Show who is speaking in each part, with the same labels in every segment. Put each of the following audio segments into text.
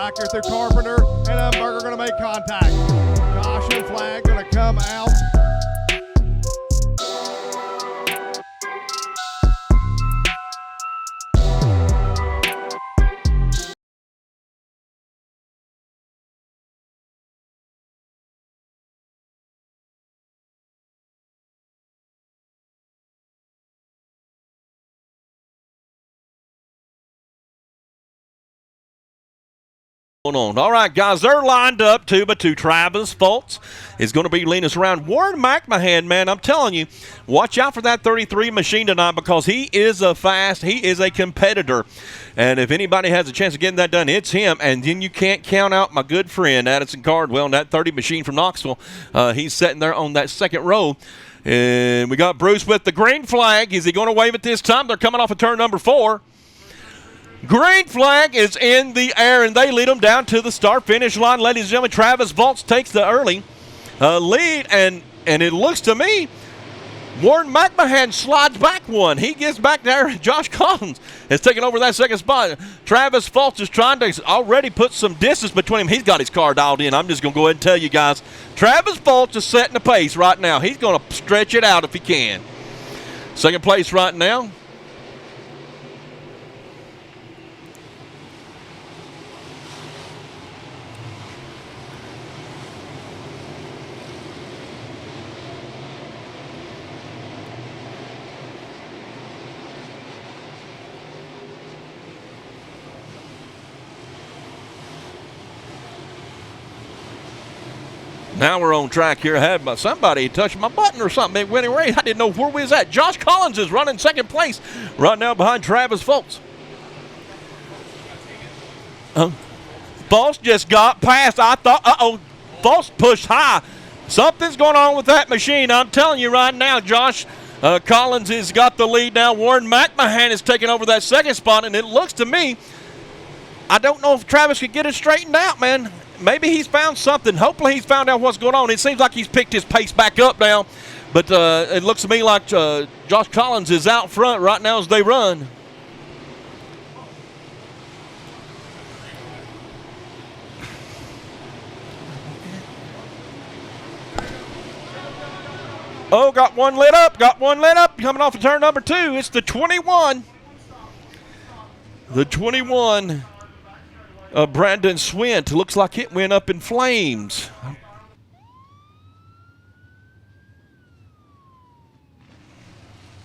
Speaker 1: back here through Carpenter, and Umberger going to make contact. Caution flag going to come out.
Speaker 2: On. All right, guys, they're lined up 2x2. Travis Fultz is going to be leading us around. Warren McMahon, man, I'm telling you, watch out for that 33 machine tonight because he is a competitor. And if anybody has a chance of getting that done, it's him. And then you can't count out my good friend, Addison Cardwell, in that 30 machine from Knoxville. He's sitting there on that second row. And we got Bruce with the green flag. Is he going to wave it this time? They're coming off of turn number 4. Green flag is in the air, and they lead them down to the start-finish line. Ladies and gentlemen, Travis Fultz takes the early lead, and it looks to me Warren McMahon slides back one. He gets back there. Josh Collins is taking over that second spot. Travis Fultz is trying to already put some distance between him. He's got his car dialed in. I'm just going to go ahead and tell you guys, Travis Fultz is setting the pace right now. He's going to stretch it out if he can. Second place right now. Now we're on track here. I had somebody touched my button or something. It went away. I didn't know where we was at. Josh Collins is running second place right now behind Travis Fultz. Fultz just got past. I thought, Fultz pushed high. Something's going on with that machine. I'm telling you right now, Josh Collins has got the lead now. Warren McMahon is taking over that second spot, and it looks to me, I don't know if Travis could get it straightened out, man. Maybe he's found something. Hopefully he's found out what's going on. It seems like he's picked his pace back up now. But it looks to me like Josh Collins is out front right now as they run. Oh, got one lit up. Coming off of turn number 2. It's the 21. The 21. Brandon Swint. Looks like it went up in flames.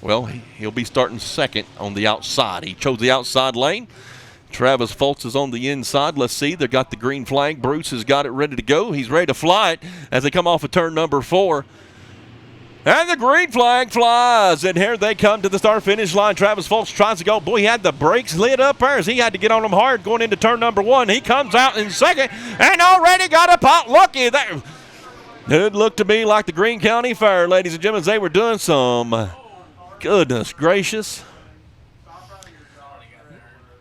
Speaker 2: Well, he'll be starting second on the outside. He chose the outside lane. Travis Fultz is on the inside. Let's see. They've got the green flag. Bruce has got it ready to go. He's ready to fly it as they come off of turn number 4. And the green flag flies, and here they come to the start-finish line. Travis Fultz tries to go. Boy, he had the brakes lit up there as he had to get on them hard going into turn number 1. He comes out in second and already got a pot. Looky there. It looked to me like the Greene County Fair, ladies and gentlemen. They were doing some, goodness gracious.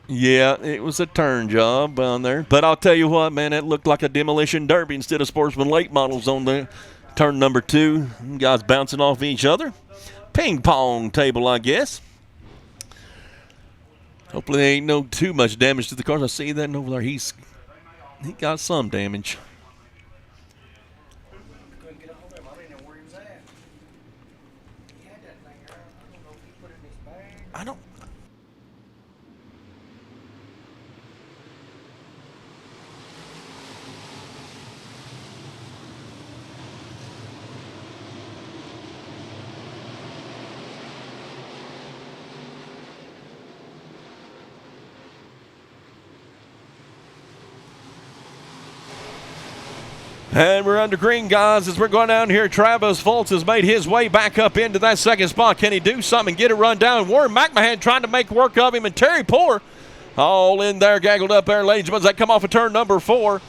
Speaker 2: Yeah, it was a turn job on there. But I'll tell you what, man, it looked like a demolition derby instead of Sportsman late models on there. Turn number 2, guys bouncing off each other. Ping pong table, I guess. Hopefully there ain't no too much damage to the cars. I see that over there. He got some damage. I don't. And we're under green, guys, as we're going down here. Travis Fultz has made his way back up into that second spot. Can he do something and get it run down? Warren McMahon trying to make work of him, and Terry Poor all in there, gaggled up there, ladies and gentlemen. They come off of turn number 4.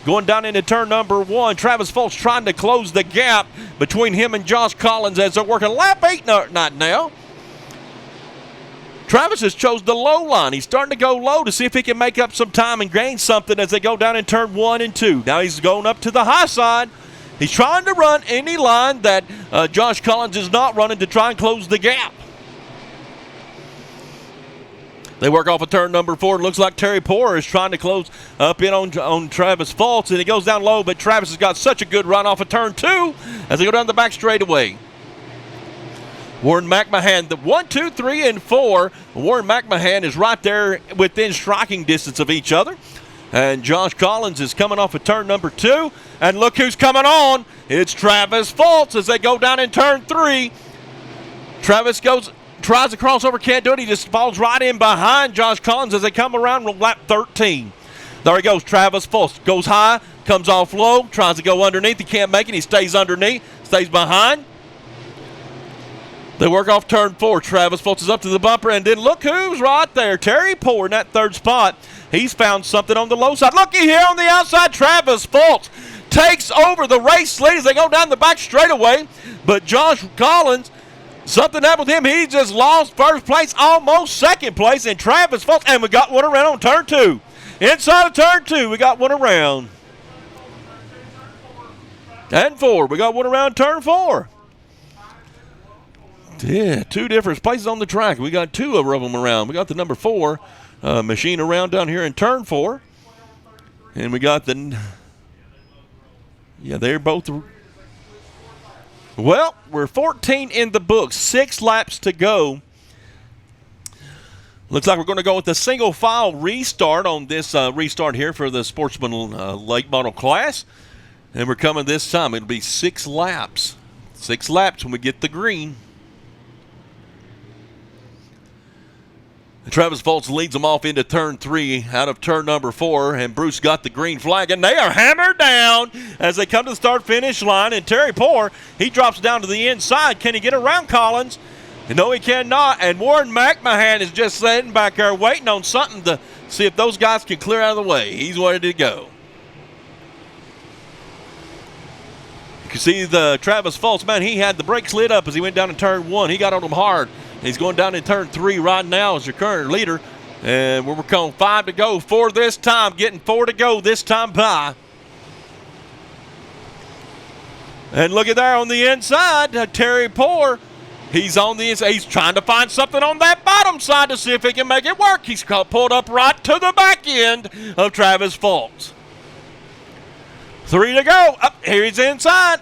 Speaker 2: Going down into turn number 1. Travis Fultz trying to close the gap between him and Josh Collins as they're working lap 8 not now. Travis has chose the low line. He's starting to go low to see if he can make up some time and gain something as they go down in turn 1 and 2. Now he's going up to the high side. He's trying to run any line that Josh Collins is not running to try and close the gap. They work off of turn number 4. It looks like Terry Poor is trying to close up in on Travis Fultz, and he goes down low, but Travis has got such a good run off of turn 2 as they go down the back straightaway. Warren McMahon, the 1, 2, 3, and 4. Warren McMahon is right there within striking distance of each other. And Josh Collins is coming off of turn number 2. And look who's coming on. It's Travis Fultz as they go down in turn 3. Travis tries to cross over, can't do it. He just falls right in behind Josh Collins as they come around lap 13. There he goes, Travis Fultz. Goes high, comes off low, tries to go underneath. He can't make it. He stays underneath, stays behind. They work off turn 4. Travis Fultz is up to the bumper, and then look who's right there. Terry Poor in that third spot. He's found something on the low side. Looky here on the outside. Travis Fultz takes over the race lead as they go down the back straightaway. But Josh Collins, something happened with him. He just lost first place, almost second place. And Travis Fultz, and we got one around on turn 2. Inside of turn 2, we got one around. And 4. We got one around turn 4. Yeah, 2 different places on the track. We got 2 of them around. We got the number 4 machine around down here in turn 4. And we got they're both. Well, we're 14 in the books. 6 laps to go. Looks like we're going to go with the single file restart on this restart here for the Sportsman late model class. And we're coming this time. It'll be 6 laps. 6 laps when we get the green. Travis Fultz leads them off into turn 3 out of turn number 4, and Bruce got the green flag, and they are hammered down as they come to the start-finish line. And Terry Poor, he drops down to the inside. Can he get around Collins? No, he cannot. And Warren McMahon is just sitting back there waiting on something to see if those guys can clear out of the way. He's ready to go. You can see the Travis Fultz, man, he had the brakes lit up as he went down in turn 1. He got on them hard. He's going down in turn 3 right now as your current leader. And we're going 5 to go, 4 this time. Getting 4 to go this time by. And look at there on the inside, Terry Poor. He's on the inside. He's trying to find something on that bottom side to see if he can make it work. He's pulled up right to the back end of Travis Fultz. 3 to go. Up here he's inside.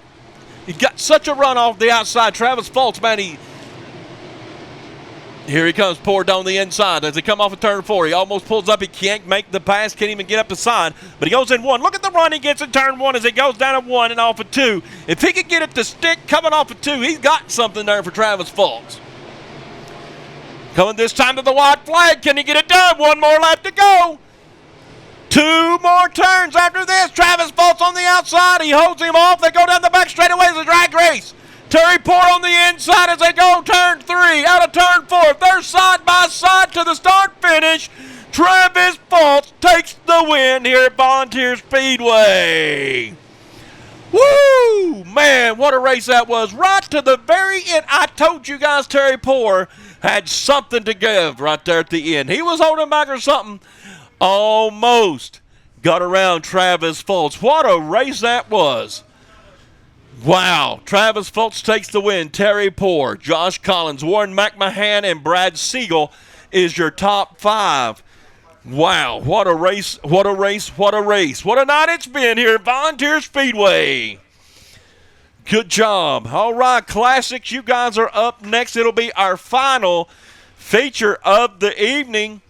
Speaker 2: He's got such a run off the outside. Travis Fultz, man, here he comes, Poor down the inside as they come off of turn 4. He almost pulls up. He can't make the pass, can't even get up the side, but he goes in 1. Look at the run he gets in turn 1 as he goes down at 1 and off of 2. If he could get it to stick coming off of 2, he's got something there for Travis Fultz. Coming this time to the white flag. Can he get it done? 1 more lap to go. 2 more turns after this. Travis Fultz on the outside. He holds him off. They go down the back straightaway as a drag race. Terry Poor on the inside as they go turn 3 out of turn 4. They're side by side to the start finish. Travis Fultz takes the win here at Volunteer Speedway. Woo! Man, what a race that was. Right to the very end. I told you guys Terry Poor had something to give right there at the end. He was holding back or something. Almost got around Travis Fultz. What a race that was. Wow. Travis Fultz takes the win. Terry Poor, Josh Collins, Warren McMahon, and Brad Siegel is your top 5. Wow. What a race. What a race. What a race. What a night it's been here at Volunteer Speedway. Good job. All right, Classics, you guys are up next. It'll be our final feature of the evening.